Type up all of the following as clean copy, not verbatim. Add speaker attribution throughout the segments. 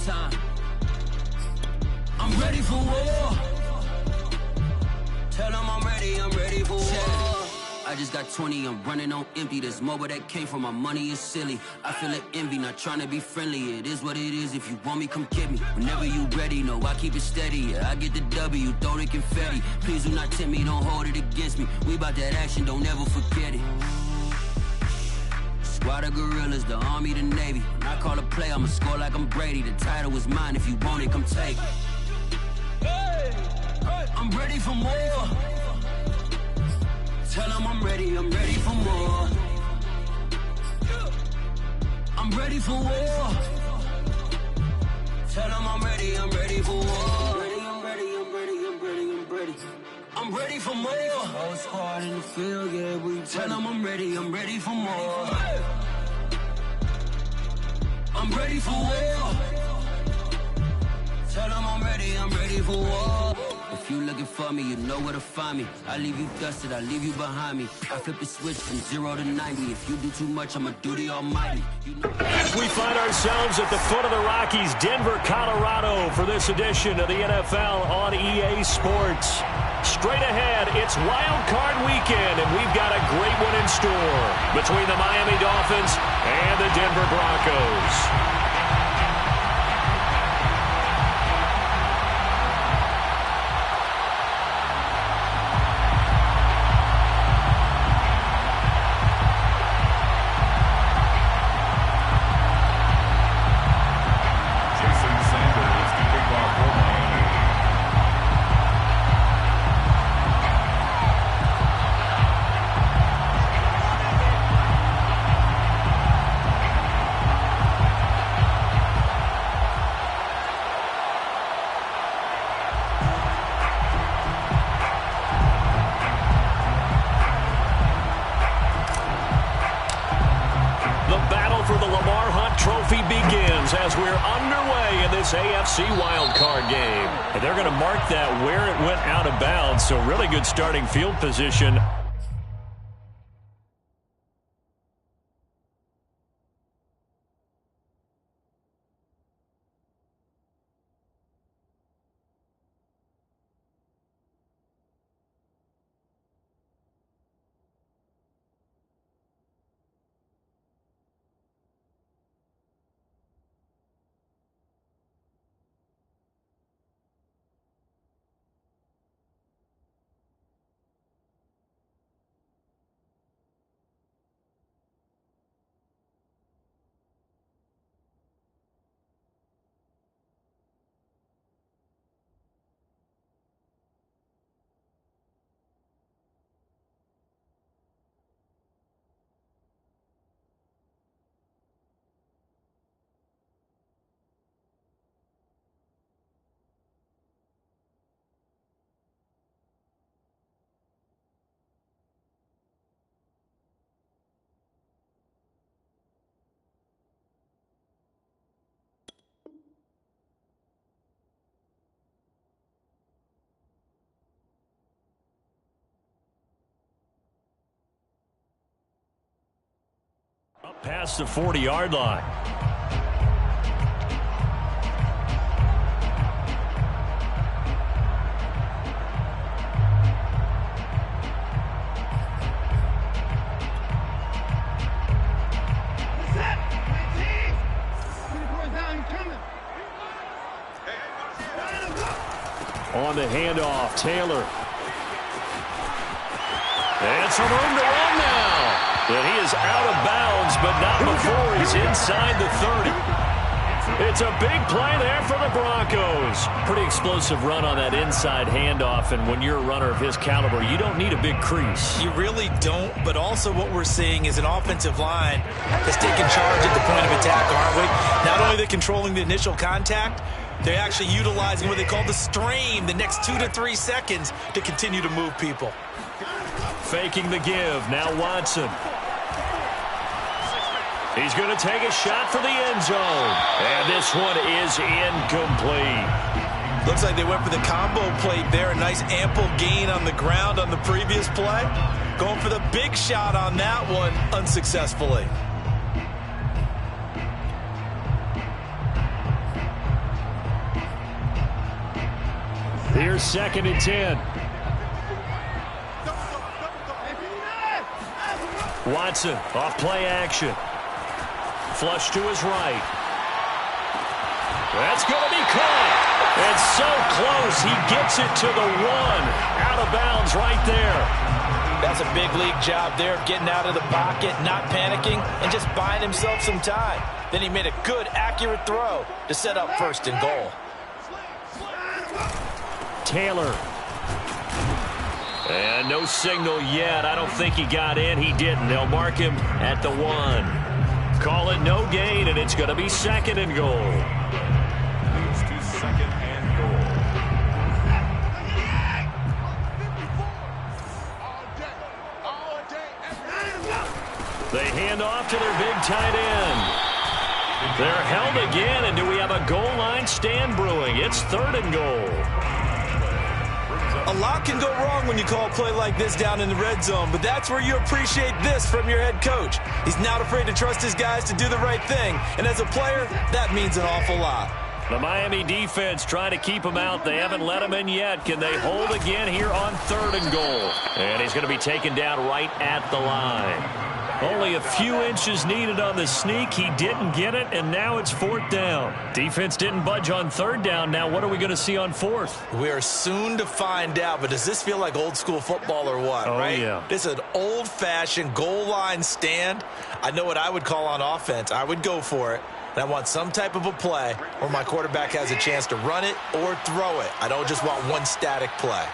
Speaker 1: time. I'm ready for war. Tell them I'm ready for war. I just got 20, I'm running on empty. This mobile that came from my money is silly. I feel like envy, not trying to be friendly. It is what it is, if you want me, come get me. Whenever you ready, no, I keep it steady. Yeah, I get the W, throw the confetti. Please do not tempt me, don't hold it against me. We about that action, don't ever forget it. Squad of gorillas, the army, the navy. When I call a play, I'ma score like I'm Brady. The title is mine, if you want it, come take it. I'm ready for more. Tell them I'm ready for more. I'm ready for war. Tell them I'm ready for war. I'm ready for more. Whole squad in the field, yeah, we tell them I'm ready for more. I'm ready for war. Tell them I'm ready for war. If you looking for me, you know where to find me. I leave you dusted, I leave you behind me. I flip the switch from 0 to 90. If you do too much, I'ma do the almighty.
Speaker 2: We find ourselves at the foot of the Rockies, Denver, Colorado, for this edition of the NFL on EA Sports. Straight ahead, it's Wild Card Weekend, and we've got a great one in store between the Miami Dolphins and the Denver Broncos. As we're underway in this AFC wildcard game. And they're going to mark that where it went out of bounds, so really good starting field position. Up past the 40-yard line. On the handoff, Taylor. And some room to run now. And he is out of bounds, but not before he's inside the 30. It's a big play there for the Broncos. Pretty explosive run on that inside handoff, and when you're a runner of his caliber, you don't need a big crease.
Speaker 3: You really don't, but also what we're seeing is an offensive line that's taking charge at the point of attack, aren't we? Not only are they controlling the initial contact, they're actually utilizing what they call the strain, the next 2 to 3 seconds, to continue to move people.
Speaker 2: Faking the give. Now Watson. He's going to take a shot for the end zone. And this one is incomplete.
Speaker 3: Looks like they went for the combo plate there. A nice ample gain on the ground on the previous play. Going for the big shot on that one unsuccessfully.
Speaker 2: Here's 2nd and 10. Watson off play action. Flush to his right. That's going to be caught. And so close, he gets it to the 1. Out of bounds right there.
Speaker 3: That's a big league job there, getting out of the pocket, not panicking, and just buying himself some time. Then he made a good, accurate throw to set up 1st and goal.
Speaker 2: Taylor. And no signal yet. I don't think he got in. He didn't. They'll mark him at the 1. Call it no gain, and it's going to be 2nd and goal.
Speaker 4: Moves to 2nd and goal.
Speaker 2: They hand off to their big tight end. They're held again, and do we have a goal line stand brewing? It's 3rd and goal.
Speaker 3: A lot can go wrong when you call a play like this down in the red zone, but that's where you appreciate this from your head coach. He's not afraid to trust his guys to do the right thing, and as a player, that means an awful lot.
Speaker 2: The Miami defense trying to keep him out. They haven't let him in yet. Can they hold again here on 3rd and goal? And he's going to be taken down right at the line. Only a few inches needed on the sneak. He didn't get it, and now it's 4th down. Defense didn't budge on 3rd down. Now what are we going to see on 4th?
Speaker 3: We are soon to find out, but does this feel like old school football or what, right?
Speaker 2: Yeah.
Speaker 3: This is an old-fashioned goal line stand. I know what I would call on offense. I would go for it. And I want some type of a play where my quarterback has a chance to run it or throw it. I don't just want one static play.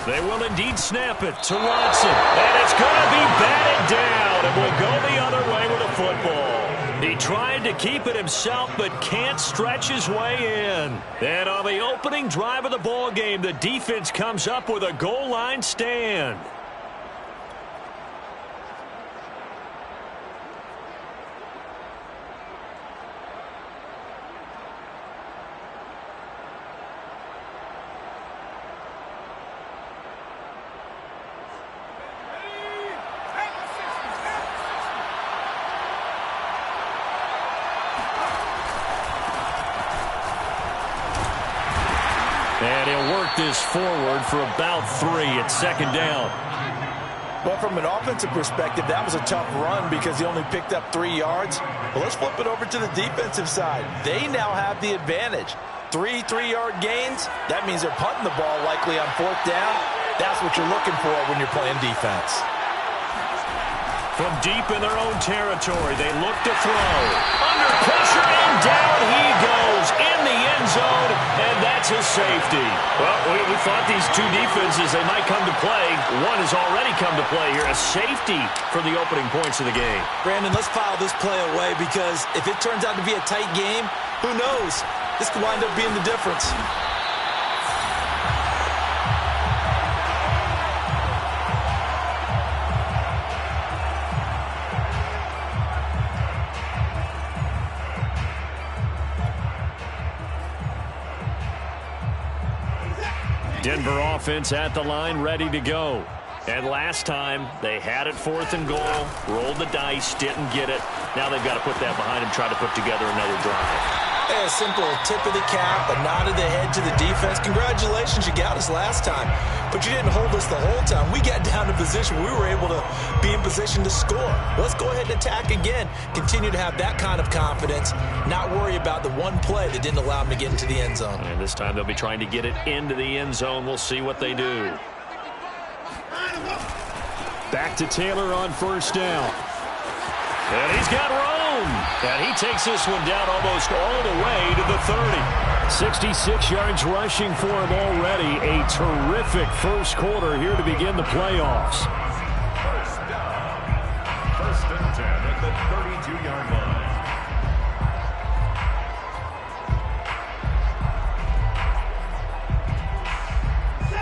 Speaker 2: They will indeed snap it to Watson. And it's going to be batted down. And will go the other way with a football. He tried to keep it himself, but can't stretch his way in. And on the opening drive of the ball game, the defense comes up with a goal line stand. And he'll work this forward for about 3 at 2nd down.
Speaker 3: Well, from an offensive perspective, that was a tough run because he only picked up 3 yards. Well, let's flip it over to the defensive side. They now have the advantage. 3 3-yard gains. That means they're punting the ball likely on 4th down. That's what you're looking for when you're playing defense.
Speaker 2: From deep in their own territory, they look to throw. Under pressure, and down he goes in the end zone, and that's a safety. Well, we thought these two defenses, they might come to play. One has already come to play here, a safety for the opening points of the game.
Speaker 3: Brandon, let's file this play away because if it turns out to be a tight game, who knows? This could wind up being the difference.
Speaker 2: Denver offense at the line, ready to go. And last time, they had it 4th and goal, rolled the dice, didn't get it. Now they've got to put that behind them, try to put together another drive.
Speaker 3: A simple tip of the cap, a nod of the head to the defense. Congratulations, you got us last time. But you didn't hold us the whole time. We got down to position. We were able to be in position to score. Let's go ahead and attack again. Continue to have that kind of confidence. Not worry about the one play that didn't allow them to get into the end zone.
Speaker 2: And this time they'll be trying to get it into the end zone. We'll see what they do. Back to Taylor on 1st down. And he's got room. And he takes this one down almost all the way to the 30. 66 yards rushing for him already. A terrific first quarter here to begin the playoffs.
Speaker 4: 1st down. 1st and 10 at the 32-yard line.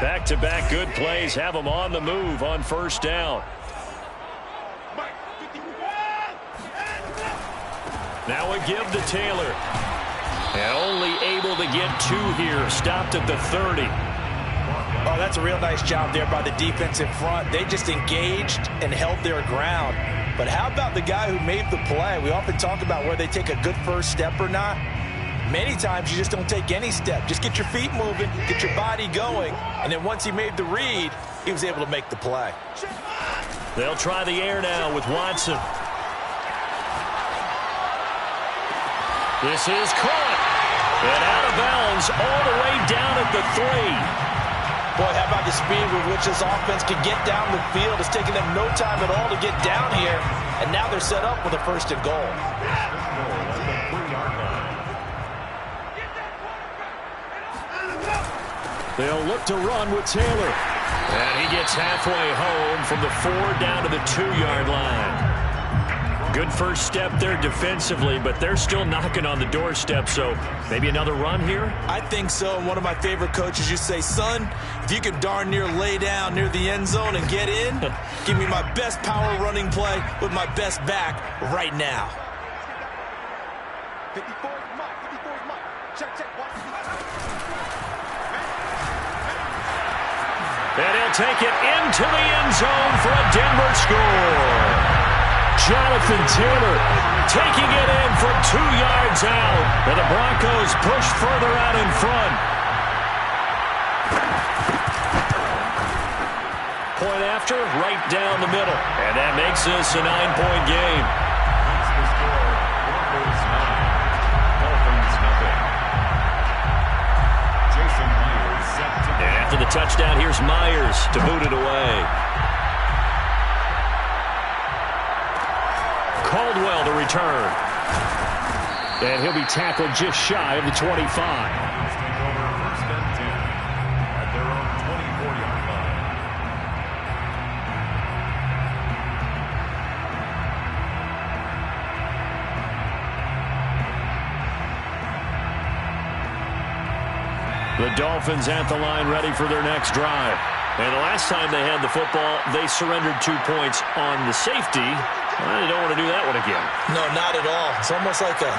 Speaker 2: Back-to-back good plays have them on the move on 1st down. Now a give to Taylor. And only able to get 2 here. Stopped at the 30.
Speaker 3: Oh, that's a real nice job there by the defensive front. They just engaged and held their ground. But how about the guy who made the play? We often talk about where they take a good first step or not. Many times you just don't take any step. Just get your feet moving, get your body going, and then once he made the read, he was able to make the play.
Speaker 2: They'll try the air now with Watson. This is caught. And out of bounds all the way down at the 3.
Speaker 3: Boy, how about the speed with which this offense can get down the field? It's taken them no time at all to get down here, and now they're set up with a 1st and goal.
Speaker 2: They'll look to run with Taylor. And he gets halfway home from the 4 down to the 2-yard line. Good first step there defensively, but they're still knocking on the doorstep, so maybe another run here?
Speaker 3: I think so. One of my favorite coaches used to say, son, if you can darn near lay down near the end zone and get in, give me my best power running play with my best back right now.
Speaker 4: 54 is Mike. 54 is Mike. Check.
Speaker 2: And he'll take it into the end zone for a Denver score. Jonathan Taylor taking it in from 2 yards out. And the Broncos push further out in front. Point after, right down the middle. And that makes this a 9-point game. And after the touchdown, here's Myers to boot it away. Caldwell to return. And he'll be tackled just shy of the 25.
Speaker 4: First and 10 at their own 24-yard line.
Speaker 2: The Dolphins at the line ready for their next drive. And the last time they had the football, they surrendered 2 points on the safety. Well, they don't want to do that one again.
Speaker 3: No, not at all. It's almost like a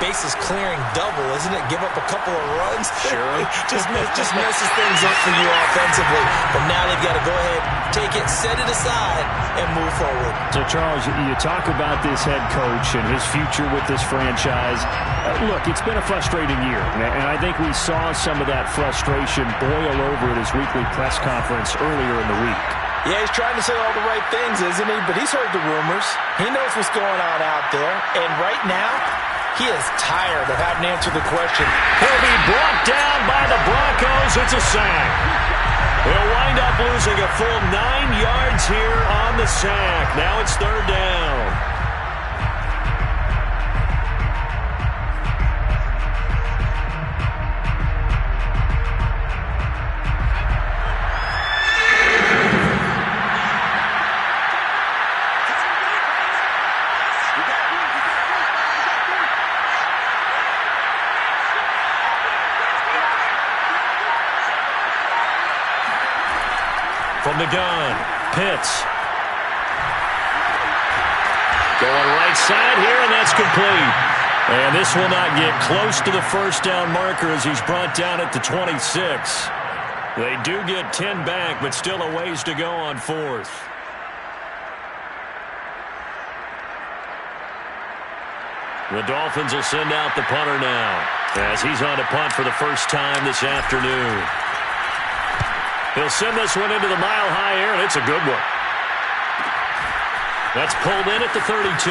Speaker 3: bases clearing double, isn't it? Give up a couple of runs.
Speaker 2: Sure.
Speaker 3: just messes things up for you offensively. But now they've got to go ahead, take it, set it aside, and move forward.
Speaker 2: So, Charles, you talk about this head coach and his future with this franchise. Look, it's been a frustrating year, and I think we saw some of that frustration boil over at his weekly press conference earlier in the week.
Speaker 3: Yeah, he's trying to say all the right things, isn't he? But he's heard the rumors. He knows what's going on out there. And right now, he is tired of having to answer the question.
Speaker 2: He'll be brought down by the Broncos. It's a sack. They'll wind up losing a full 9 yards here on the sack. Now it's 3rd down. From the gun, Pitts. Going right side here, and that's complete. And this will not get close to the 1st down marker as he's brought down at the 26. They do get 10 back, but still a ways to go on 4th. The Dolphins will send out the punter now as he's on a punt for the first time this afternoon. He'll send this one into the mile-high air, and it's a good one. That's pulled in at the 32.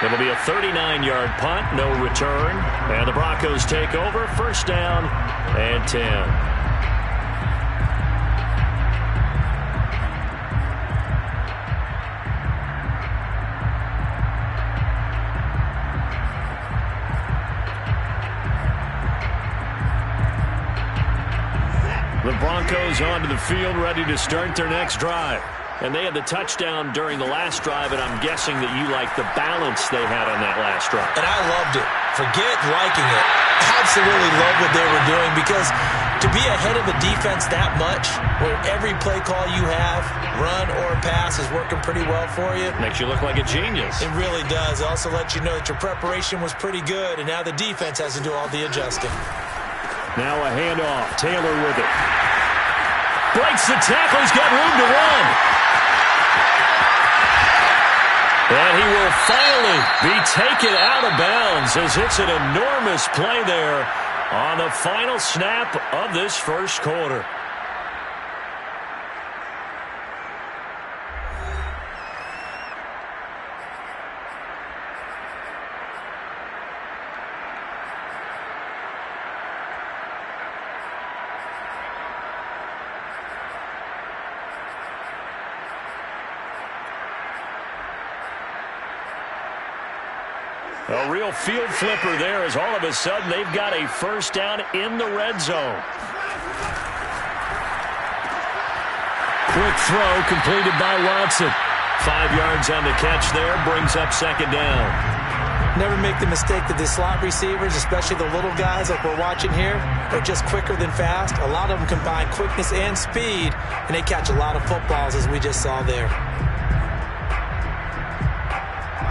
Speaker 2: It'll be a 39-yard punt, no return. And the Broncos take over, 1st down and 10. The Broncos onto the field, ready to start their next drive. And they had the touchdown during the last drive, and I'm guessing that you like the balance they had on that last drive.
Speaker 3: And I loved it. Forget liking it. Absolutely love what they were doing, because to be ahead of a defense that much, where every play call you have, run or pass, is working pretty well for you.
Speaker 2: Makes you look like a genius.
Speaker 3: It really does. It also lets you know that your preparation was pretty good, and now the defense has to do all the adjusting.
Speaker 2: Now a handoff. Taylor with it. Breaks the tackle. He's got room to run. And he will will finally be taken out of bounds as it's an enormous play there on the final snap of this first quarter. A real field flipper there as all of a sudden they've got a first down in the red zone. Quick throw completed by Watson. 5 yards on the catch there, brings up second down.
Speaker 3: Never make the mistake that the slot receivers, especially the little guys like we're watching here, are just quicker than fast. A lot of them combine quickness and speed, and they catch a lot of footballs as we just saw there.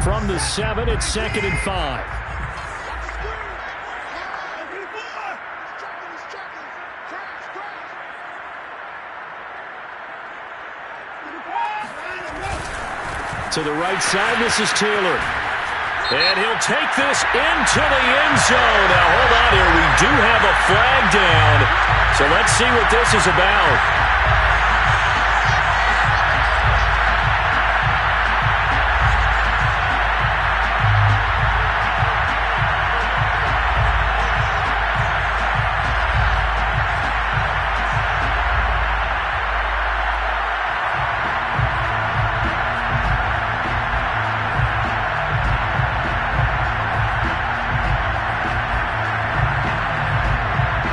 Speaker 2: From the 7, it's 2nd and 5. To the right side, this is Taylor. And he'll take this into the end zone. Now, hold on here. We do have a flag down. So let's see what this is about.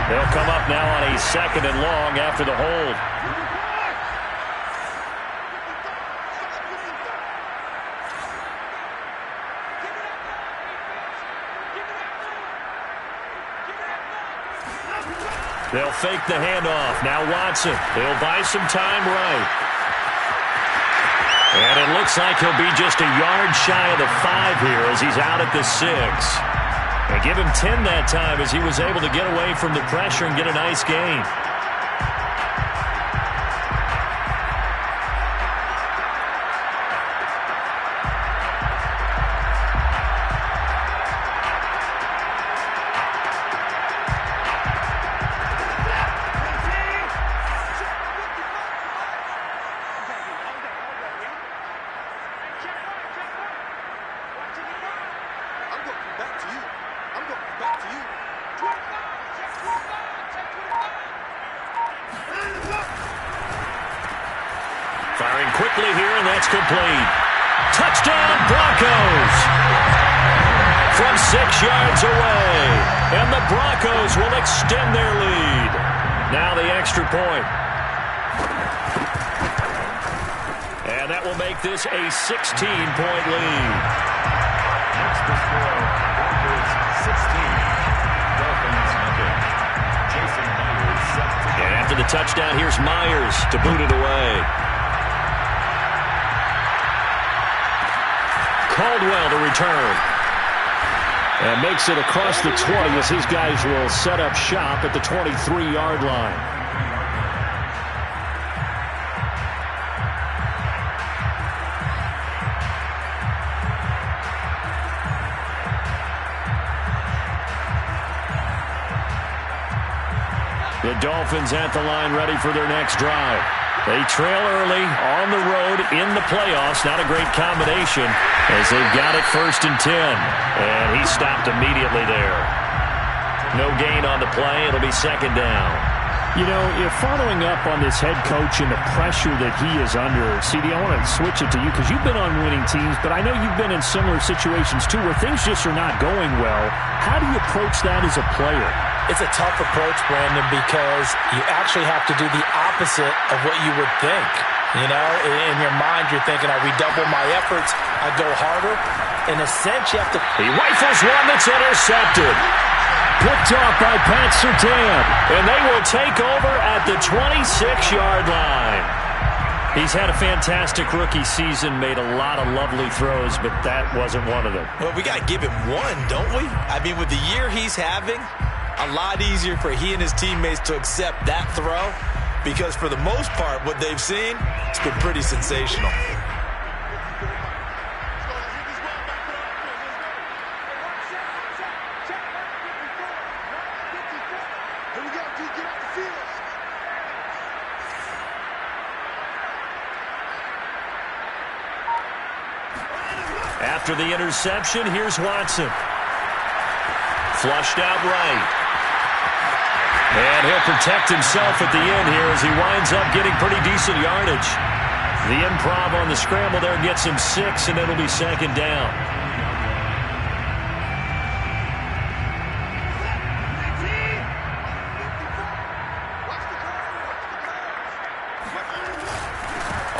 Speaker 2: They'll come up now on a 2nd and long after the hold. They'll fake the handoff. Now Watson. They'll buy some time right. And it looks like he'll be just a yard shy of the 5 here as he's out at the 6. And give him 10 that time as he was able to get away from the pressure and get a nice gain. Firing quickly here, and that's complete. Touchdown, Broncos! From 6 yards away. And the Broncos will extend their lead. Now the extra point. And that will make this a 16-point lead.
Speaker 4: Next to score, Broncos 16. Dolphins nothing. Jason Myers set to go.
Speaker 2: And after the touchdown, here's Myers to boot it away. Caldwell to return. And makes it across the 20 as his guys will set up shop at the 23-yard line. The Dolphins at the line ready for their next drive. They trail early on the road in the playoffs. Not a great combination as they've got it 1st and 10. And he stopped immediately there. No gain on the play. It'll be 2nd down.
Speaker 5: You know, if following up on this head coach and the pressure that he is under, CD, I want to switch it to you because you've been on winning teams, but I know you've been in similar situations too where things just are not going well. How do you approach that as a player?
Speaker 3: It's a tough approach, Brandon, because you actually have to do the opposite of what you would think. You know, in your mind, you're thinking, I redouble my efforts, I go harder. In a sense, you have to...
Speaker 2: He rifles one that's intercepted. Picked off by Pat Surtain. And they will take over at the 26-yard line. He's had a fantastic rookie season, made a lot of lovely throws, but that wasn't one of them.
Speaker 3: Well, we got to give him one, don't we? I mean, with the year he's having, a lot easier for he and his teammates to accept that throw because for the most part, what they've seen, it's been pretty sensational.
Speaker 2: After the interception, here's Watson. Flushed out right. And he'll protect himself at the end here as he winds up getting pretty decent yardage. The improv on the scramble there gets him 6, and it'll be second down.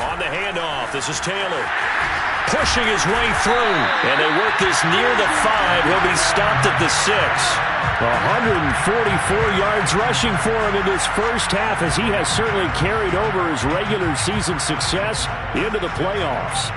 Speaker 2: On the handoff, this is Taylor. Pushing his way through. And they work this near the 5. He'll be stopped at the 6. 144 yards rushing for him in this first half, as he has certainly carried over his regular season success into the playoffs.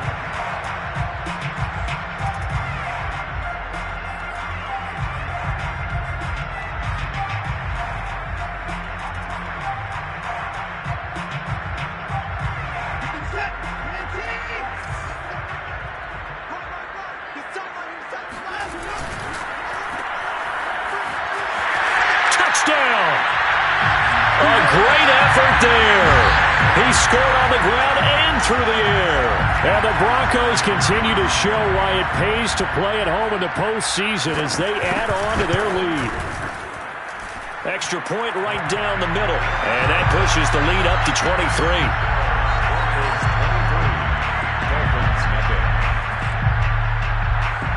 Speaker 2: He scored on the ground and through the air. And the Broncos continue to show why it pays to play at home in the postseason as they add on to their lead. Extra point right down the middle. And that pushes the lead up to 23.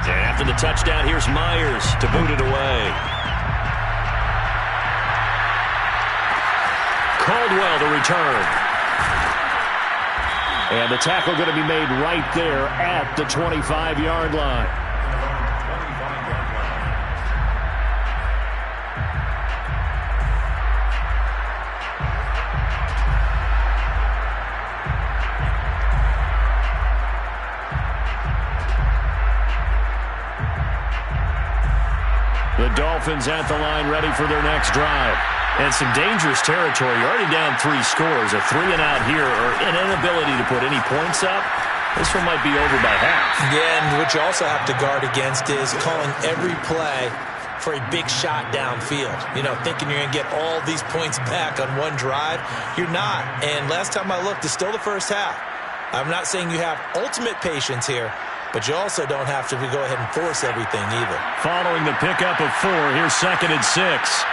Speaker 2: And after the touchdown, here's Myers to boot it away. Caldwell to return. And the tackle going to be made right there at the 25-yard line. The Dolphins at the line, ready for their next drive. And some dangerous territory. You're already down 3 scores. A 3-and-out here, or an inability to put any points up. This one might be over by half.
Speaker 3: Yeah, and what you also have to guard against is calling every play for a big shot downfield. You know, thinking you're going to get all these points back on one drive. You're not. And last time I looked, it's still the first half. I'm not saying you have ultimate patience here, but you also don't have to go ahead and force everything either.
Speaker 2: Following the pickup of 4, here's 2nd and 6.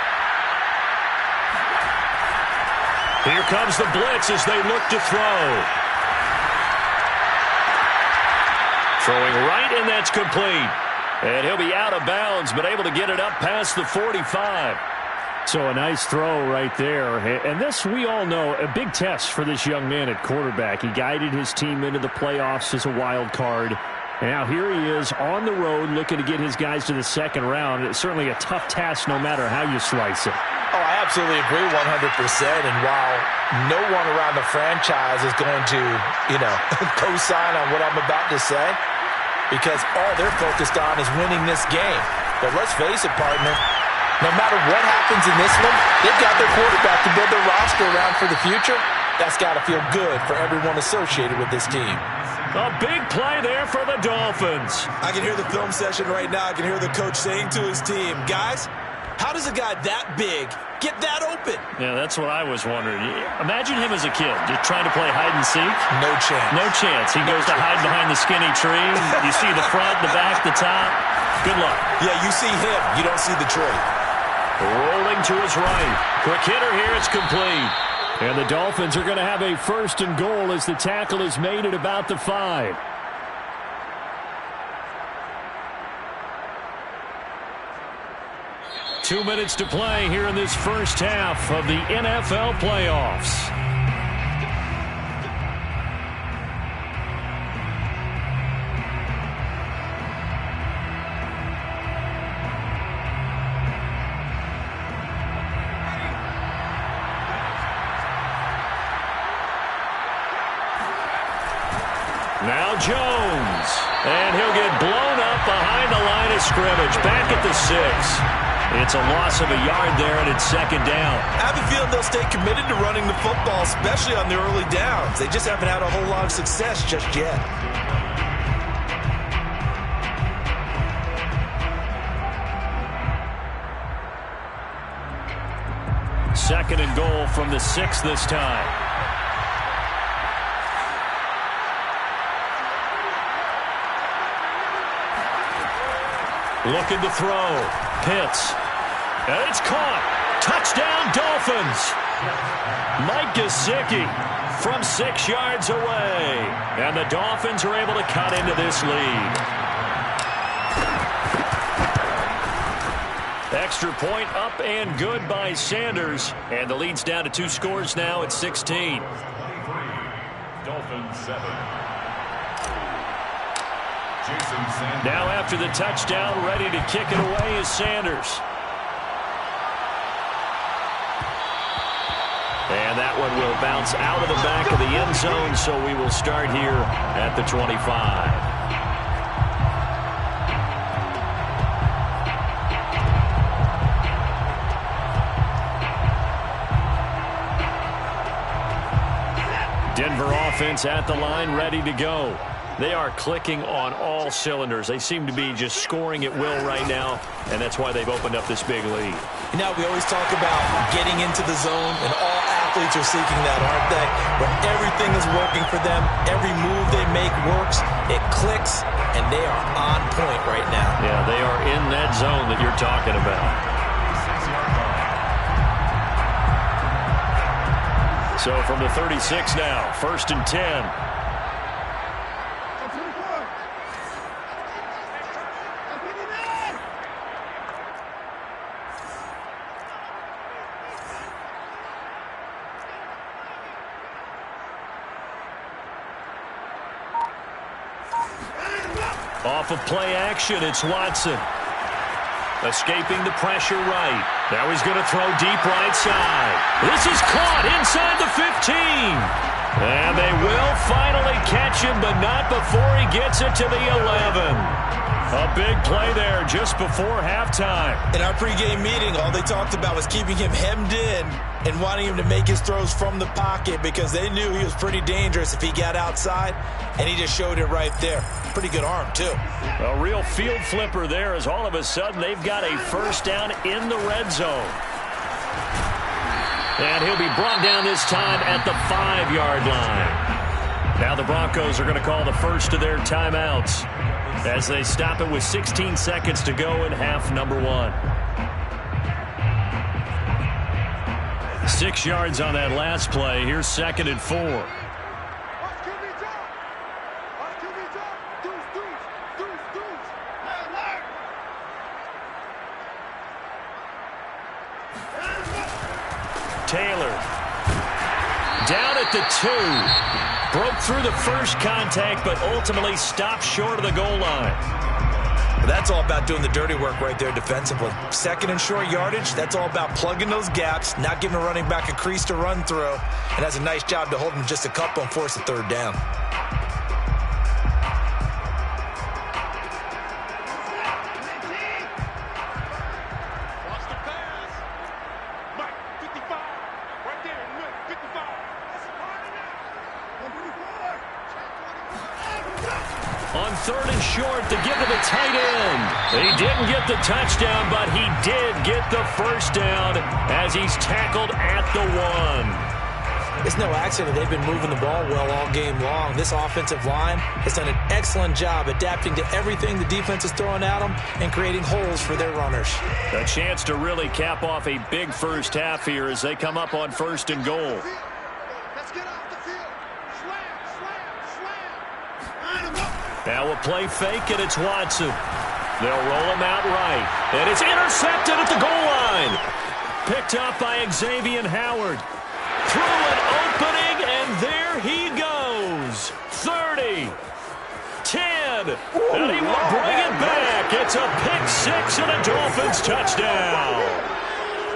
Speaker 2: Here comes the blitz as they look to throw. Throwing right, and that's complete. And he'll be out of bounds, but able to get it up past the 45. So a nice throw right there. And this, we all know, a big test for this young man at quarterback. He guided his team into the playoffs as a wild card. And now here he is on the road looking to get his guys to the second round. It's certainly a tough task no matter how you slice it.
Speaker 3: Oh, I absolutely agree 100%. And while no one around the franchise is going to, co-sign on what I'm about to say, because all they're focused on is winning this game. But let's face it, partner, no matter what happens in this one, they've got their quarterback to build their roster around for the future. That's got to feel good for everyone associated with this team.
Speaker 2: A big play there for the Dolphins.
Speaker 3: I can hear the film session right now. I can hear the coach saying to his team, guys, how does a guy that big get that open?
Speaker 2: Yeah, that's what I was wondering. Imagine him as a kid, just trying to play hide and seek.
Speaker 3: No chance.
Speaker 2: No chance. He goes to hide behind the skinny tree. You see the front, the back, the top. Good luck.
Speaker 3: Yeah, you see him. You don't see the tree.
Speaker 2: Rolling to his right. Quick hitter here. It's complete. And the Dolphins are going to have a 1st and goal as the tackle is made at about the 5. Two minutes to play here in this first half of the NFL playoffs. Now Jones, and he'll get blown up behind the line of scrimmage, back at the 6. It's a loss of a yard there, and it's 2nd down.
Speaker 3: I have a feeling they'll stay committed to running the football, especially on the early downs. They just haven't had a whole lot of success just yet.
Speaker 2: Second and goal from the 6 this time. Looking to throw. Pitts. And it's caught. Touchdown, Dolphins. Mike Gesicki from 6 yards away. And the Dolphins are able to cut into this lead. Extra point up and good by Sanders. And the lead's down to 2 scores now at 16.
Speaker 4: Dolphins 7.
Speaker 2: Now after the touchdown, ready to kick it away is Sanders. And that one will bounce out of the back of the end zone, so we will start here at the 25. Denver offense at the line, ready to go. They are clicking on all cylinders. They seem to be just scoring at will right now, and that's why they've opened up this big lead.
Speaker 3: You know, we always talk about getting into the zone, and all athletes are seeking that, aren't they? Where everything is working for them, every move they make works, it clicks, and they are on point right now.
Speaker 2: Yeah, they are in that zone that you're talking about. So from the 36 now, 1st and 10. Off of play action, it's Watson. Escaping the pressure right. Now he's going to throw deep right side. This is caught inside the 15. And they will finally catch him, but not before he gets it to the 11. A big play there just before halftime.
Speaker 3: In our pregame meeting, all they talked about was keeping him hemmed in and wanting him to make his throws from the pocket because they knew he was pretty dangerous if he got outside, and he just showed it right there. Pretty good arm, too.
Speaker 2: A real field flipper there as all of a sudden they've got a first down in the red zone. And he'll be brought down this time at the 5-yard line. Now the Broncos are going to call the first of their timeouts as they stop it with 16 seconds to go in half number 1. 6 yards on that last play. Here's 2nd and 4. Taylor down at the 2. Broke through the first contact, but ultimately stopped short of the goal line.
Speaker 3: That's all about doing the dirty work right there defensively. 2nd and short yardage, that's all about plugging those gaps, not giving a running back a crease to run through, and that's a nice job to hold him just a couple and force a 3rd down.
Speaker 2: On 3rd and short to give to the tight end. He didn't get the touchdown, but he did get the first down as he's tackled at the 1.
Speaker 3: It's no accident they've been moving the ball well all game long. This offensive line has done an excellent job adapting to everything the defense is throwing at them and creating holes for their runners.
Speaker 2: A chance to really cap off a big first half here as they come up on 1st and goal. Now a play fake, and it's Watson. They'll roll him out right. And it's intercepted at the goal line. Picked up by Xavier Howard. Through an opening, and there he goes. 30, 10, and he will bring it back. It's a pick 6 and a Dolphins touchdown.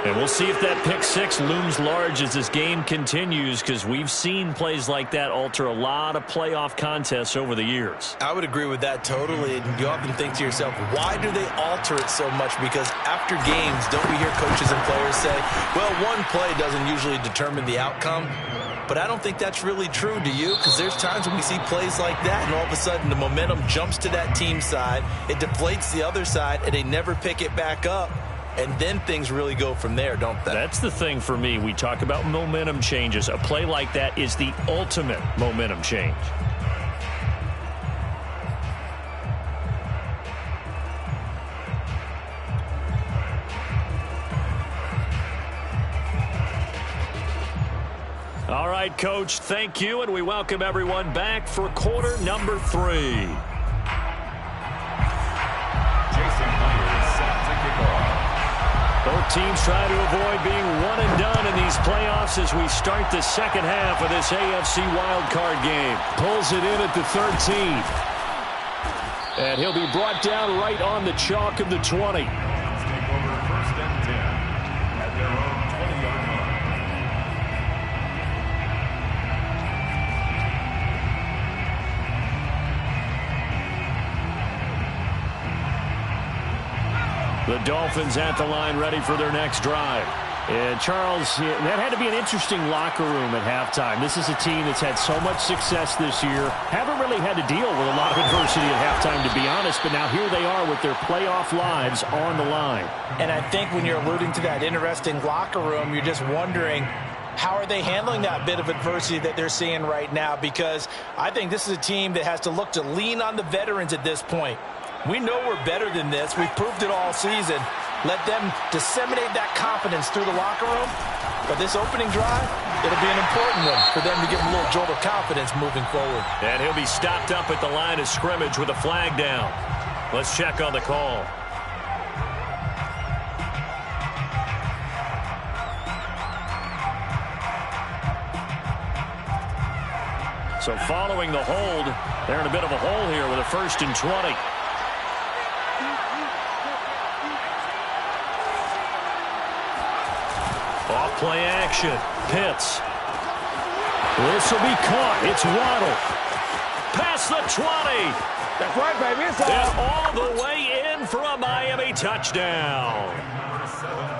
Speaker 2: And we'll see if that pick 6 looms large as this game continues, because we've seen plays like that alter a lot of playoff contests over the years.
Speaker 3: I would agree with that totally. And you often think to yourself, why do they alter it so much? Because after games, don't we hear coaches and players say, well, one play doesn't usually determine the outcome? But I don't think that's really true, do you? Because there's times when we see plays like that, and all of a sudden the momentum jumps to that team side, it deflates the other side, and they never pick it back up. And then things really go from there, don't they?
Speaker 2: That's the thing for me. We talk about momentum changes. A play like that is the ultimate momentum change. right, Coach. Thank you, and we welcome everyone back for quarter number 3. Both teams try to avoid being one and done in these playoffs as we start the second half of this AFC wildcard game. Pulls it in at the 13. And he'll be brought down right on the chalk of the 20.
Speaker 4: Take over first and 10 at their own 20-yard line.
Speaker 2: The Dolphins at the line, ready for their next drive.
Speaker 5: And Charles, that had to be an interesting locker room at halftime. This is a team that's had so much success this year. Haven't really had to deal with a lot of adversity at halftime, to be honest. But now here they are with their playoff lives on the line.
Speaker 3: And I think when you're alluding to that interesting locker room, you're just wondering, how are they handling that bit of adversity that they're seeing right now? Because I think this is a team that has to look to lean on the veterans at this point. We know we're better than this. We've proved it all season. Let them disseminate that confidence through the locker room. But this opening drive, it'll be an important one for them to give them a little jolt of confidence moving forward.
Speaker 2: And he'll be stopped up at the line of scrimmage with a flag down. Let's check on the call. So following the hold, they're in a bit of a hole here with a 1st and 20. Off play action. Pitts. This will be caught. It's Waddle. Past the 20.
Speaker 6: That's right, baby. It's
Speaker 2: And all the way in for a Miami touchdown.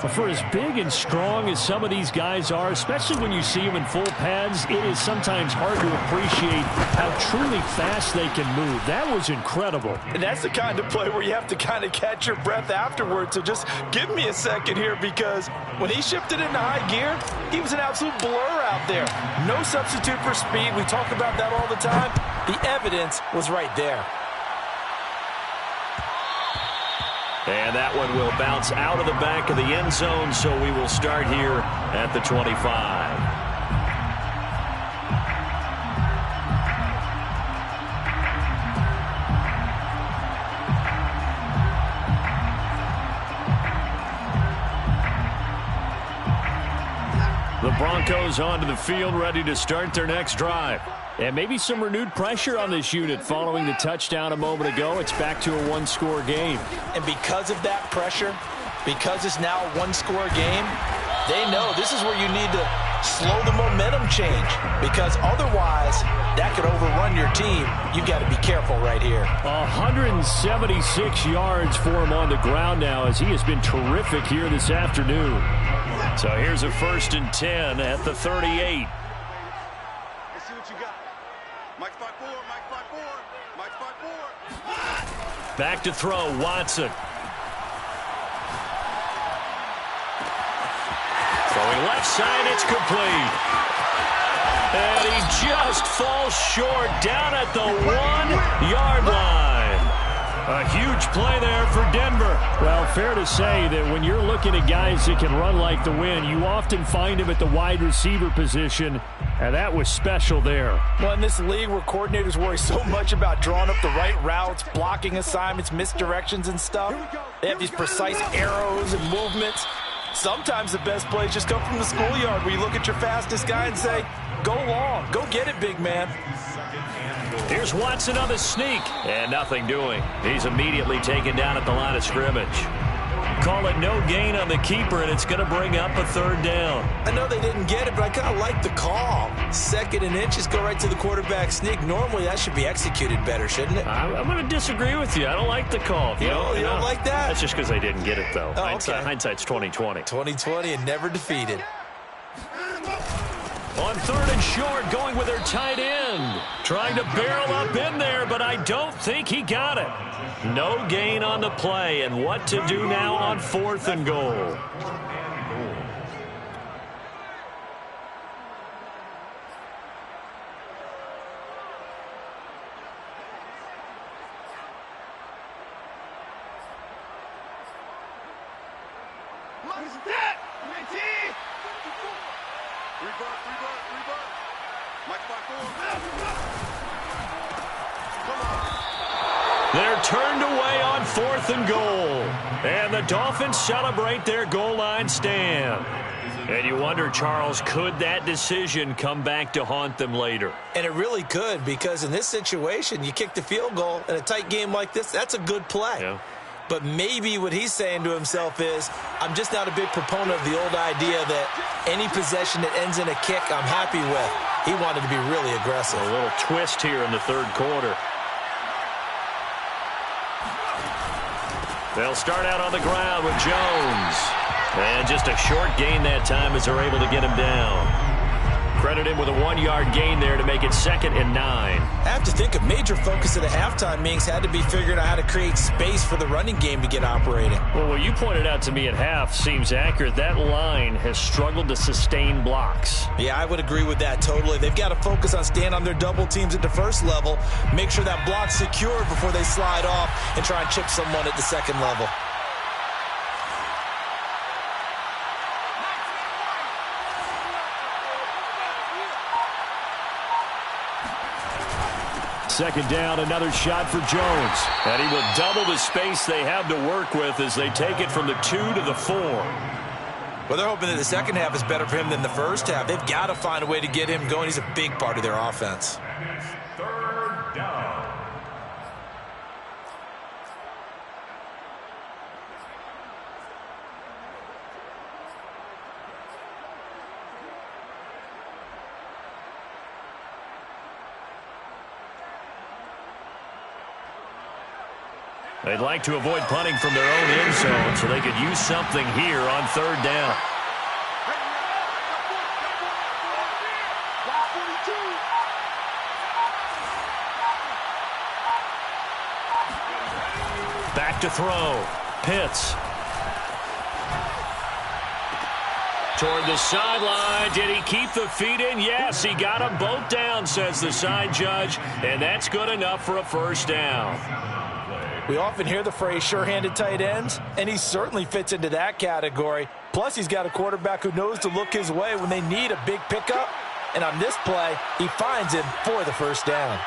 Speaker 5: But for as big and strong as some of these guys are, especially when you see them in full pads, it is sometimes hard to appreciate how truly fast they can move. That was incredible.
Speaker 3: And that's the kind of play where you have to kind of catch your breath afterwards. So just give me a second here, because when he shifted into high gear, he was an absolute blur out there. No substitute for speed. We talk about that all the time. The evidence was right there.
Speaker 2: And that one will bounce out of the back of the end zone, so we will start here at the 25. The Broncos onto the field, ready to start their next drive. And maybe some renewed pressure on this unit following the touchdown a moment ago. It's back to a one-score game.
Speaker 3: And because of that pressure, because it's now a one-score game, they know this is where you need to slow the momentum change, because otherwise that could overrun your team. You've got to be careful right here.
Speaker 5: 176 yards for him on the ground now, as he has been terrific here this afternoon.
Speaker 2: So here's a 1st and 10 at the 38. Back to throw, Watson. Throwing left side, it's complete. And he just falls short down at the 1-yard line. A huge play there for Denver.
Speaker 5: Well, fair to say that when you're looking at guys that can run like the wind, you often find them at the wide receiver position, and that was special there.
Speaker 3: Well, in this league where coordinators worry so much about drawing up the right routes, blocking assignments, misdirections and stuff, they have these precise arrows and movements. Sometimes the best plays just come from the schoolyard, where you look at your fastest guy and say, go long, go get it, big man.
Speaker 2: Here's Watson on the sneak, and nothing doing. He's immediately taken down at the line of scrimmage. Call it no gain on the keeper, and it's going to bring up a 3rd down.
Speaker 3: I know they didn't get it, but I kind of like the call. 2nd and inches, go right to the quarterback sneak. Normally, that should be executed better, shouldn't it?
Speaker 2: I'm going to disagree with you. I don't like the call.
Speaker 3: You don't like that?
Speaker 2: That's just because they didn't get it, though.
Speaker 3: Oh, okay.
Speaker 2: Hindsight's 20/20.
Speaker 3: 20/20 and never defeated.
Speaker 2: On 3rd and short, going with their tight end. Trying to barrel up in there, but I don't think he got it. No gain on the play, and what to do now on 4th and goal. They're turned away on 4th and goal. And the Dolphins celebrate their goal line stand. And you wonder, Charles, could that decision come back to haunt them later?
Speaker 3: And it really could, because in this situation, you kick the field goal in a tight game like this, that's a good play.
Speaker 2: Yeah.
Speaker 3: But maybe what he's saying to himself is, I'm just not a big proponent of the old idea that any possession that ends in a kick I'm happy with. He wanted to be really aggressive.
Speaker 2: A little twist here in the 3rd quarter. They'll start out on the ground with Jones. And just a short gain that time as they're able to get him down. Credit him with a 1-yard gain there to make it 2nd and 9.
Speaker 3: I have to think a major focus of the halftime meetings had to be figuring out how to create space for the running game to get operating.
Speaker 2: Well, what you pointed out to me at half seems accurate. That line has struggled to sustain blocks.
Speaker 3: Yeah, I would agree with that totally. They've got to focus on staying on their double teams at the first level, make sure that block's secured before they slide off and try and chip someone at the second level.
Speaker 2: Second down, another shot for Jones. And he will double the space they have to work with as they take it from the 2 to the 4.
Speaker 3: Well, they're hoping that the second half is better for him than the first half. They've got to find a way to get him going. He's a big part of their offense.
Speaker 4: 3rd down.
Speaker 2: They'd like to avoid punting from their own end zone so they could use something here on 3rd down. Back to throw. Pitts. Toward the sideline. Did he keep the feet in? Yes, he got them both down, says the side judge. And that's good enough for a 1st down.
Speaker 3: We often hear the phrase sure-handed tight ends, and he certainly fits into that category. Plus, he's got a quarterback who knows to look his way when they need a big pickup. And on this play, he finds him for the 1st down.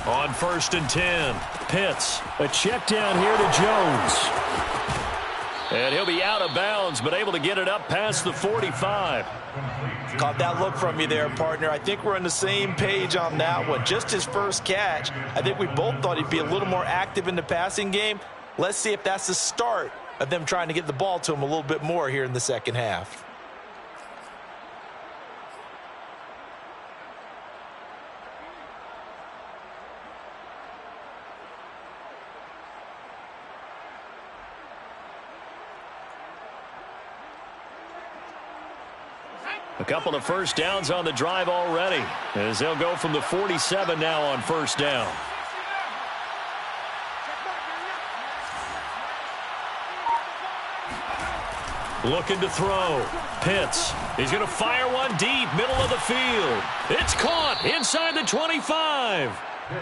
Speaker 2: On 1st and 10, Pitts. A check down here to Jones. And he'll be out of bounds, but able to get it up past the 45.
Speaker 3: Caught that look from you there, partner. I think we're on the same page on that one. Just his first catch. I think we both thought he'd be a little more active in the passing game. Let's see if that's the start of them trying to get the ball to him a little bit more here in the second half.
Speaker 2: A couple of 1st downs on the drive already, as they'll go from the 47 now on 1st down. Looking to throw. Pitts. He's going to fire one deep, middle of the field. It's caught inside the 25.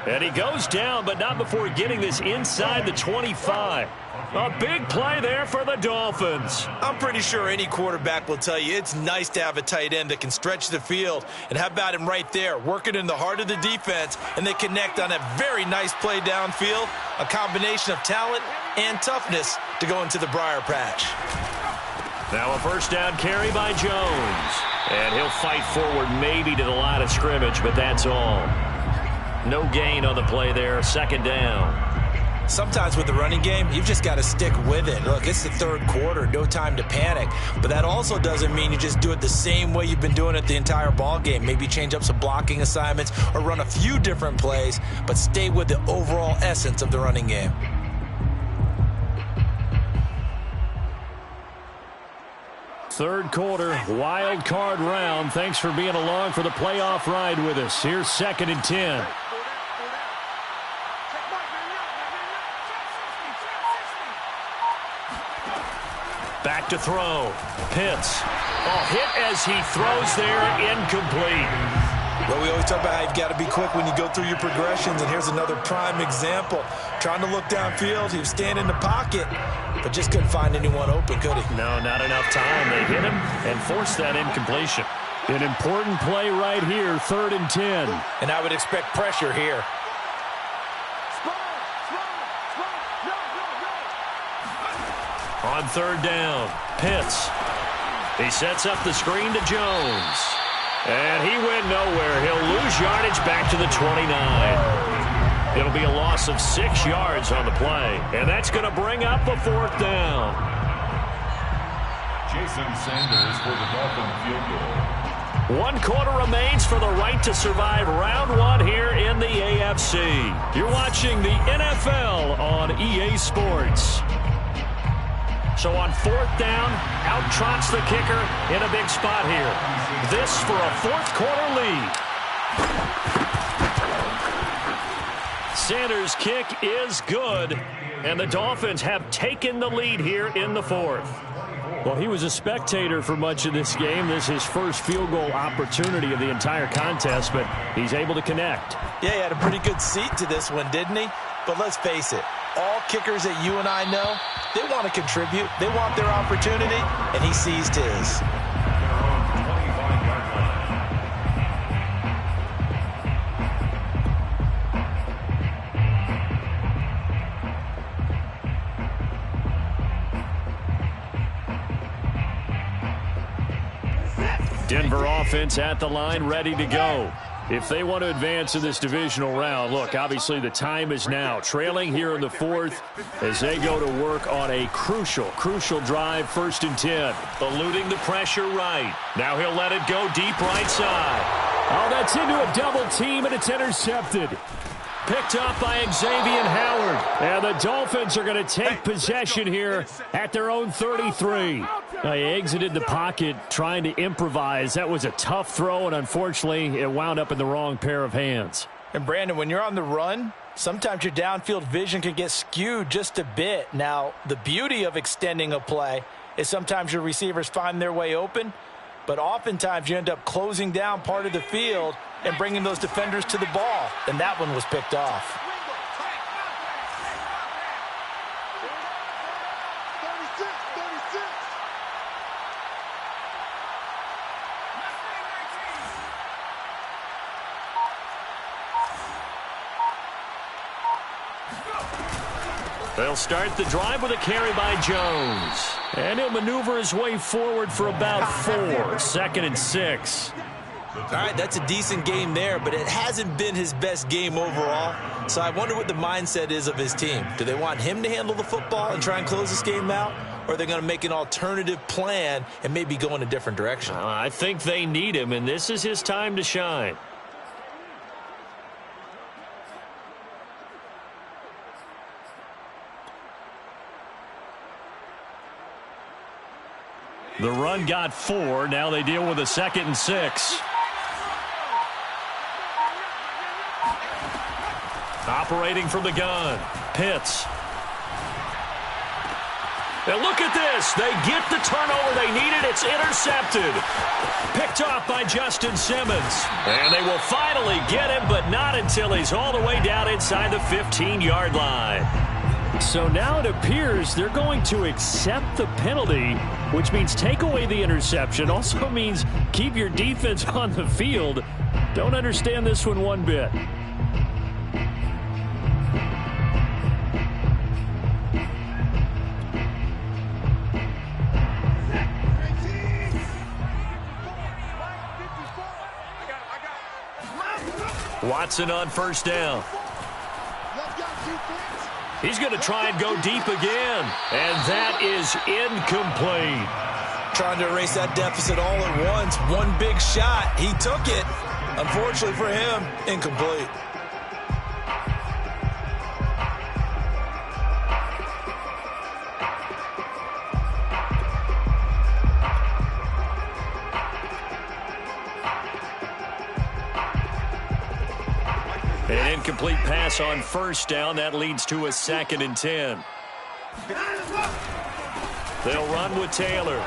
Speaker 2: And he goes down, but not before getting this inside the 25. A big play there for the Dolphins.
Speaker 3: I'm pretty sure any quarterback will tell you it's nice to have a tight end that can stretch the field. And how about him right there, working in the heart of the defense, and they connect on a very nice play downfield. A combination of talent and toughness to go into the briar patch.
Speaker 2: Now a 1st down carry by Jones. And he'll fight forward maybe to the line of scrimmage, but that's all. No gain on the play there, 2nd down.
Speaker 3: Sometimes with the running game, you've just got to stick with it. Look, it's the 3rd quarter, no time to panic. But that also doesn't mean you just do it the same way you've been doing it the entire ball game. Maybe change up some blocking assignments or run a few different plays, but stay with the overall essence of the running game.
Speaker 2: Third quarter, wild card round. Thanks for being along for the playoff ride with us. Here's 2nd and 10. Back to throw. Pitts. Oh, hit as he throws there, incomplete.
Speaker 3: Well, we always talk about how you've got to be quick when you go through your progressions, and here's another prime example. Trying to look downfield, he was standing in the pocket, but just couldn't find anyone open, could he?
Speaker 5: No, not enough time. They hit him and forced that incompletion. An important play right here, 3rd and 10.
Speaker 3: And I would expect pressure here.
Speaker 2: On 3rd down, Pitts. He sets up the screen to Jones. And he went nowhere. He'll lose yardage back to the 29. It'll be a loss of 6 yards on the play. And that's going to bring up a 4th down.
Speaker 4: Jason Sanders for the Dolphin field goal.
Speaker 2: 1 quarter remains for the right to survive round 1 here in the AFC. You're watching the NFL on EA Sports. So on 4th down, out trots the kicker in a big spot here. This for a 4th quarter lead. Sanders' kick is good, and the Dolphins have taken the lead here in the 4th.
Speaker 5: Well, he was a spectator for much of this game. This is his first field goal opportunity of the entire contest, but he's able to connect.
Speaker 3: Yeah, he had a pretty good seat to this one, didn't he? But let's face it, all kickers that you and I know, they want to contribute. They want their opportunity, and he seized his.
Speaker 5: Denver offense at the line, ready to go. If they want to advance in this divisional round, look, obviously the time is now. Trailing here in the 4th as they go to work on a crucial drive, 1st and 10.
Speaker 2: Eluding the pressure right. Now he'll let it go deep right side.
Speaker 5: Oh, that's into a double team, and it's intercepted. Picked up by Xavier Howard. And the Dolphins are going to take possession here at their own 33. Now, he exited the pocket trying to improvise. That was a tough throw, and unfortunately, it wound up in the wrong pair of hands.
Speaker 3: And, Brandon, when you're on the run, sometimes your downfield vision can get skewed just a bit. Now, the beauty of extending a play is sometimes your receivers find their way open, but oftentimes you end up closing down part of the field and bringing those defenders to the ball, and that one was picked off.
Speaker 2: They'll start the drive with a carry by Jones.
Speaker 5: And he'll maneuver his way forward for about 4. 2nd and 6.
Speaker 3: All right, that's a decent game there, but it hasn't been his best game overall. So I wonder what the mindset is of his team. Do they want him to handle the football and try and close this game out? Or are they going to make an alternative plan and maybe go in a different direction?
Speaker 2: I think they need him, and this is his time to shine.
Speaker 5: The run got 4. Now they deal with a 2nd and 6.
Speaker 2: Operating from the gun, Pitts. Now look at this. They get the turnover they needed. It's intercepted. Picked off by Justin Simmons. And they will finally get him, but not until he's all the way down inside the 15-yard line.
Speaker 5: So now it appears they're going to accept the penalty, which means take away the interception. Also means keep your defense on the field. Don't understand this one bit.
Speaker 2: Watson on 1st down. He's going to try and go deep again. And that is incomplete.
Speaker 3: Trying to erase that deficit all at once. One big shot. He took it. Unfortunately for him, incomplete.
Speaker 2: An incomplete pass on 1st down. That leads to a 2nd and 10. They'll run with Taylor.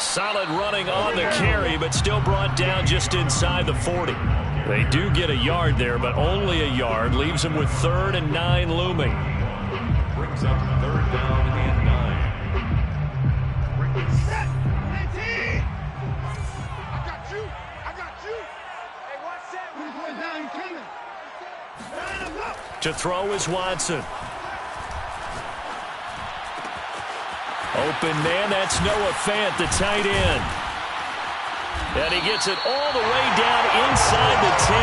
Speaker 2: Solid running on the carry, but still brought down just inside the 40. They do get a yard there, but only a yard. Leaves them with 3rd and 9 looming.
Speaker 4: Brings up 3rd down and 9.
Speaker 2: To throw is Watson. Open man, that's Noah Fant, the tight end. And he gets it all the way down inside the 10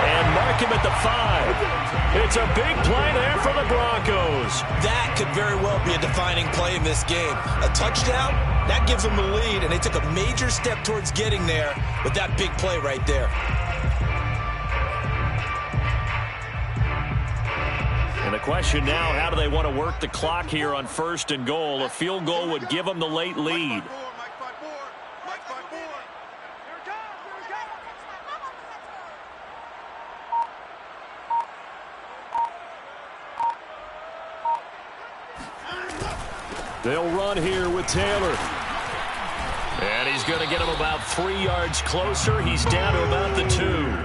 Speaker 2: and mark him at the 5. It's a big play there for the Broncos.
Speaker 3: That could very well be a defining play in this game. A touchdown, that gives them the lead, and they took a major step towards getting there with that big play right there.
Speaker 2: And the question now, how do they want to work the clock here on 1st and goal? A field goal would give them the late lead. They'll run here with Taylor. And he's going to get him about 3 yards closer. He's down to about the 2.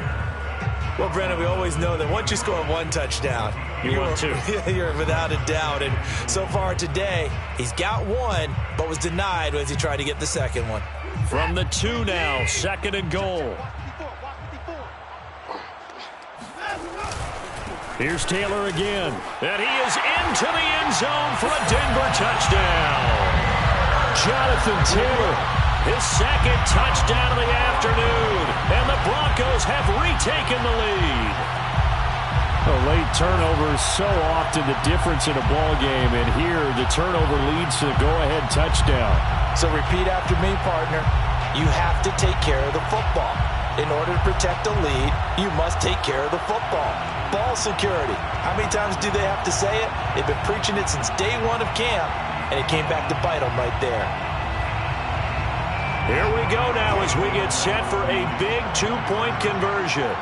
Speaker 3: Well, Brandon, we always know that once you score 1 touchdown, you're without a doubt. And so far today, he's got 1, but was denied as he tried to get the second one.
Speaker 2: From the 2 now, 2nd and goal. Here's Taylor again. And he is into the end zone for a Denver touchdown. Jonathan Taylor, his 2nd touchdown of the afternoon. And the Broncos have retaken the lead. A late turnover is so often the difference in a ball game. And here, the turnover leads to the go-ahead touchdown.
Speaker 3: So repeat after me, partner. You have to take care of the football. In order to protect the lead, you must take care of the football. Ball security. How many times do they have to say it? They've been preaching it since day 1 of camp, and it came back to bite them right there.
Speaker 2: Here we go now as we get set for a big 2-point conversion.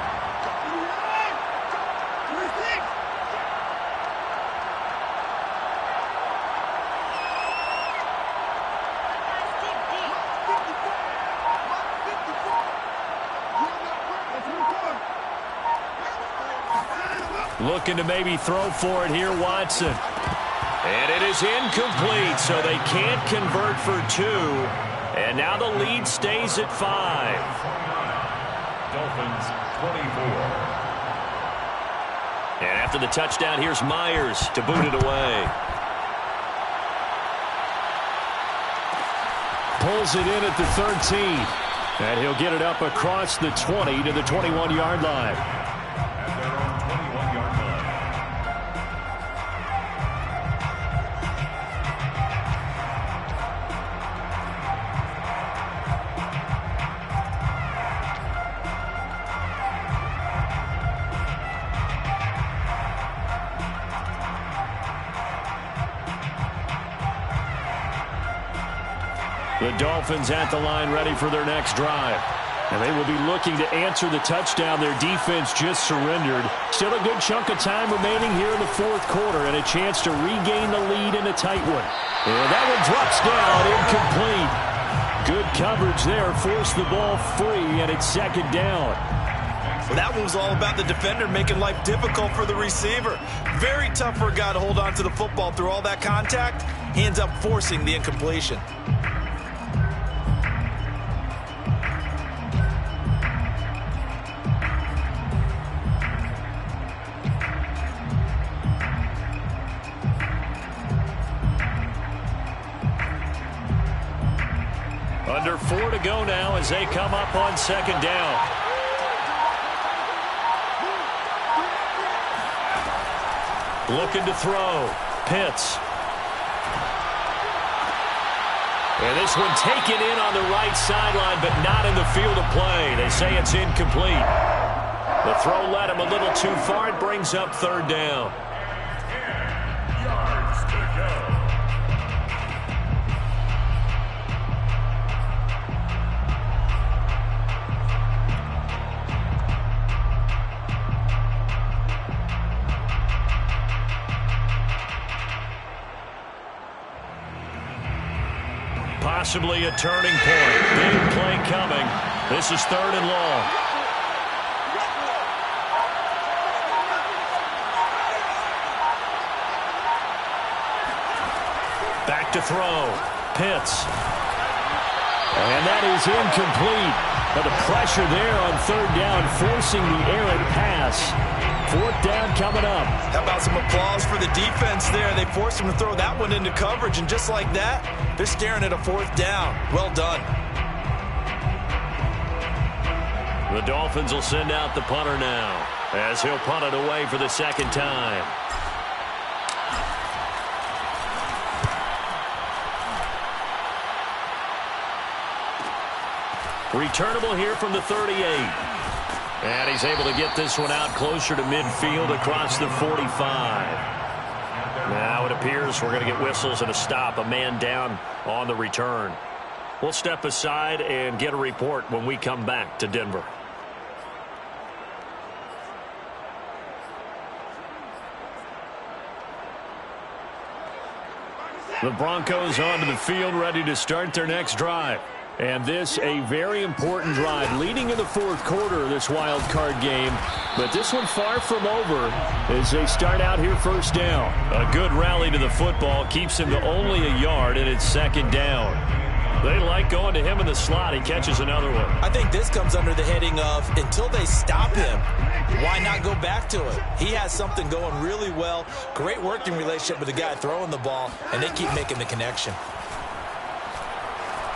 Speaker 2: Looking to maybe throw for it here, Watson. And it is incomplete, so they can't convert for 2. And now the lead stays at 5.
Speaker 4: Dolphins 24.
Speaker 2: And after the touchdown, here's Myers to boot it away. Pulls it in at the 13. And he'll get it up across the 20 to the 21-yard line. The Dolphins at the line ready for their next drive. And they will be looking to answer the touchdown their defense just surrendered. Still a good chunk of time remaining here in the 4th quarter and a chance to regain the lead in a tight one. And that one drops down, incomplete. Good coverage there, forced the ball free, and it's 2nd down.
Speaker 3: Well, that one was all about the defender making life difficult for the receiver. Very tough for a guy to hold on to the football through all that contact. He ends up forcing the incompletion.
Speaker 2: Under 4 to go now as they come up on 2nd down. Looking to throw. Pitts. And this one taken in on the right sideline, but not in the field of play. They say it's incomplete. The throw led him a little too far. It brings up 3rd down.
Speaker 4: 10 yards to go.
Speaker 2: possibly a turning point. Big play coming. This is 3rd and long. Back to throw. Pitts. And that is incomplete. But the pressure there on 3rd down, forcing the errant pass. 4th down coming up.
Speaker 3: How about some applause for the defense there? They forced him to throw that one into coverage, and just like that, they're staring at a 4th down. Well done.
Speaker 2: The Dolphins will send out the punter now, as he'll punt it away for the 2nd time. Returnable here from the 38. And he's able to get this one out closer to midfield across the 45. Now it appears we're going to get whistles and a stop, a man down on the return. We'll step aside and get a report when we come back to Denver. The Broncos onto the field, ready to start their next drive. And this a very important drive leading in the 4th quarter of this wild card game. But this one far from over as they start out here 1st down. A good rally to the football keeps him to only a yard, and it's 2nd down. They like going to him in the slot. He catches another one.
Speaker 3: I think this comes under the heading of until they stop him, why not go back to it? He has something going really well. Great working relationship with the guy throwing the ball, and they keep making the connection.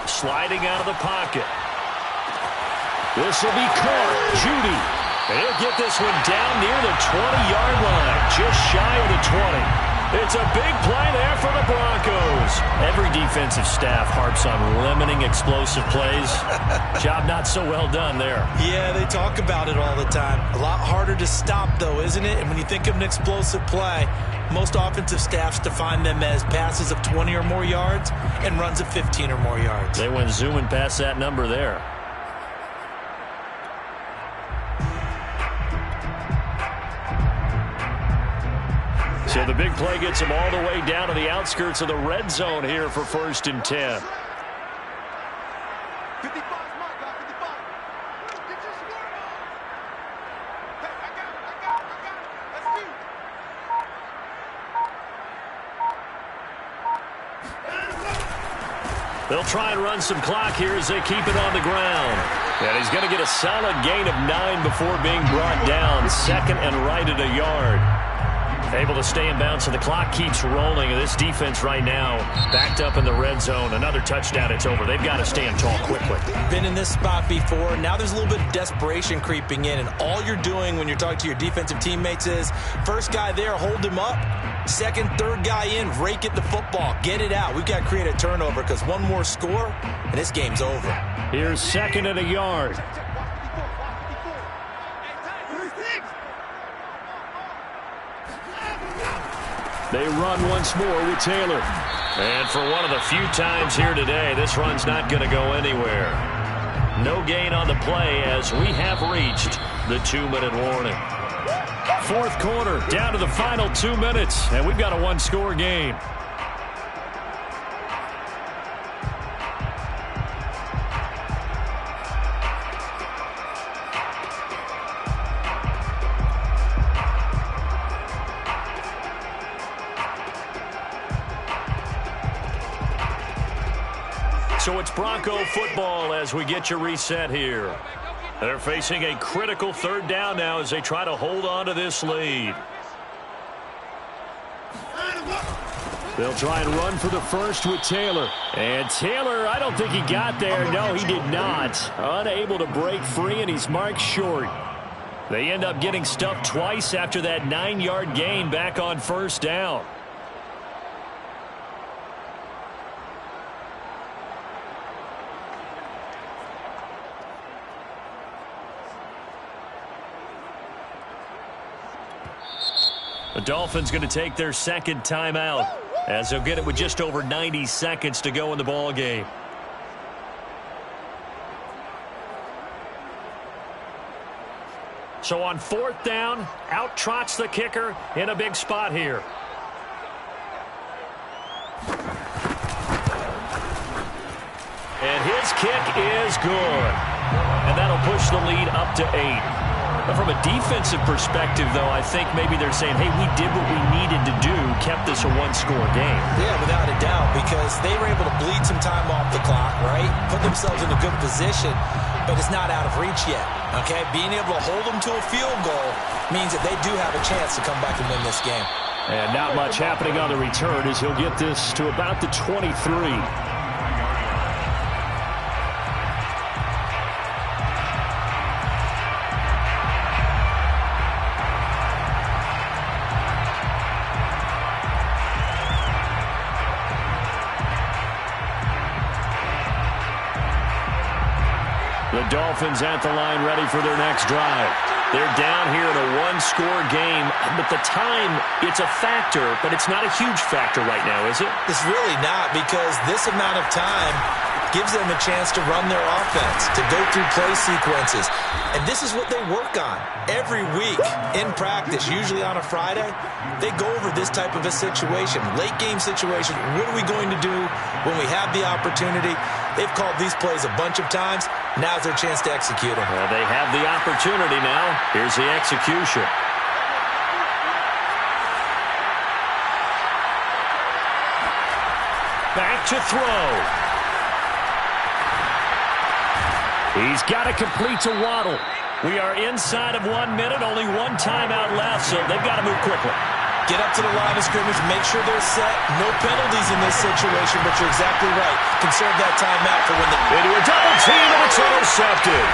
Speaker 2: Sliding out of the pocket. This will be caught. Judy. He'll get this one down near the 20-yard line. Just shy of the 20. It's a big play there for the Broncos. Every defensive staff harps on limiting explosive plays. Job not so well done there.
Speaker 3: Yeah, they talk about it all the time. A lot harder to stop, though, isn't it? And when you think of an explosive play, most offensive staffs define them as passes of 20 or more yards and runs of 15 or more yards.
Speaker 2: They went zooming past that number there. So the big play gets them all the way down to the outskirts of the red zone here for 1st and 10. They'll try and run some clock here as they keep it on the ground. And he's going to get a solid gain of 9 before being brought down. 2nd and right at a yard. Able to stay in bounds, so the clock keeps rolling. And this defense right now backed up in the red zone. Another touchdown, it's over. They've got to stand tall quickly.
Speaker 3: Been in this spot before. Now there's a little bit of desperation creeping in. And all you're doing when you're talking to your defensive teammates is, first guy there, hold him up. 2nd, 3rd guy in, rake at the football. Get it out. We've got to create a turnover because one more score, and this game's over.
Speaker 2: Here's 2nd and a yard. They run once more with Taylor. And for one of the few times here today, this run's not going to go anywhere. No gain on the play as we have reached the 2-minute warning. 4th quarter, down to the final 2 minutes, and we've got a 1-score game. So it's Bronco football as we get you reset here. They're facing a critical 3rd down now as they try to hold on to this lead. They'll try and run for the first with Taylor. And Taylor, I don't think he got there. No, he did not. Unable to break free, and he's marked short. They end up getting stuffed twice after that 9-yard gain back on 1st down. The Dolphins going to take their 2nd timeout as they'll get it with just over 90 seconds to go in the ball game. So on 4th down, out trots the kicker in a big spot here. His kick is good. And that'll push the lead up to 8. But from a defensive perspective, though, I think maybe they're saying, hey, we did what we needed to do, kept this a one-score game.
Speaker 3: Yeah, without a doubt, because they were able to bleed some time off the clock, right? Put themselves in a good position, but it's not out of reach yet, okay? Being able to hold them to a field goal means that they do have a chance to come back and win this game.
Speaker 5: And not much happening on the return as he'll get this to about the 23. The Dolphins at the line ready for their next drive. They're down here in a one-score game, but the time, it's a factor, but it's not a huge factor right now, is it?
Speaker 3: It's really not, because this amount of time gives them a chance to run their offense, to go through play sequences. And this is what they work on every week in practice, usually on a Friday. They go over this type of a situation, late game situation. What are we going to do when we have the opportunity? They've called these plays a bunch of times. Now's their chance to execute them.
Speaker 2: Well, they have the opportunity now. Here's the execution. Back to throw. He's got to complete to Waddle. We are inside of 1 minute, only one timeout left, so they've got to move quickly.
Speaker 3: Get up to the line of scrimmage, make sure they're set. No penalties in this situation, but you're exactly right. Conserve that timeout for when they...
Speaker 2: Into a double team, and it's intercepted.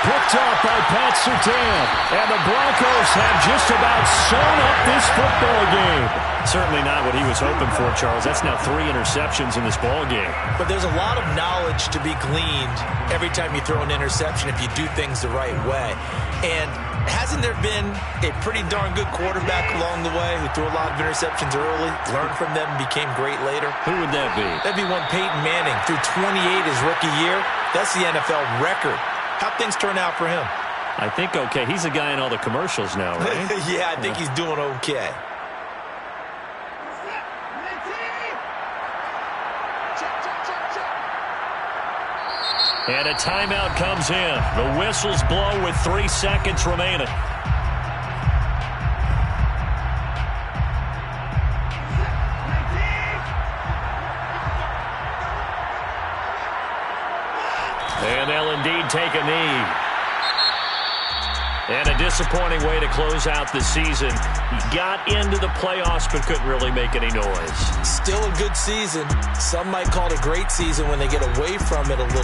Speaker 5: Picked off by Pat Surtain. And the Broncos have just about sewn up this football game.
Speaker 2: Certainly not what he was hoping for, Charles. That's now 3 interceptions in this ball game.
Speaker 3: But there's a lot of knowledge to be gleaned every time you throw an interception if you do things the right way. And hasn't there been a pretty darn good quarterback along the way who threw a lot of interceptions early, learned from them, became great later?
Speaker 2: Who would that be?
Speaker 3: That'd be one Peyton Manning. Threw 28 his rookie year. That's the NFL record. How'd things turn out for him?
Speaker 2: I think okay. He's a guy in all the commercials now, right?
Speaker 3: Yeah, I think he's doing okay.
Speaker 2: And a timeout comes in. The whistles blow with 3 seconds remaining. And they'll indeed take a knee. And a disappointing way to close out the season. He got into the playoffs but couldn't really make any noise.
Speaker 3: Still a good season. Some might call it a great season when they get away from it a little.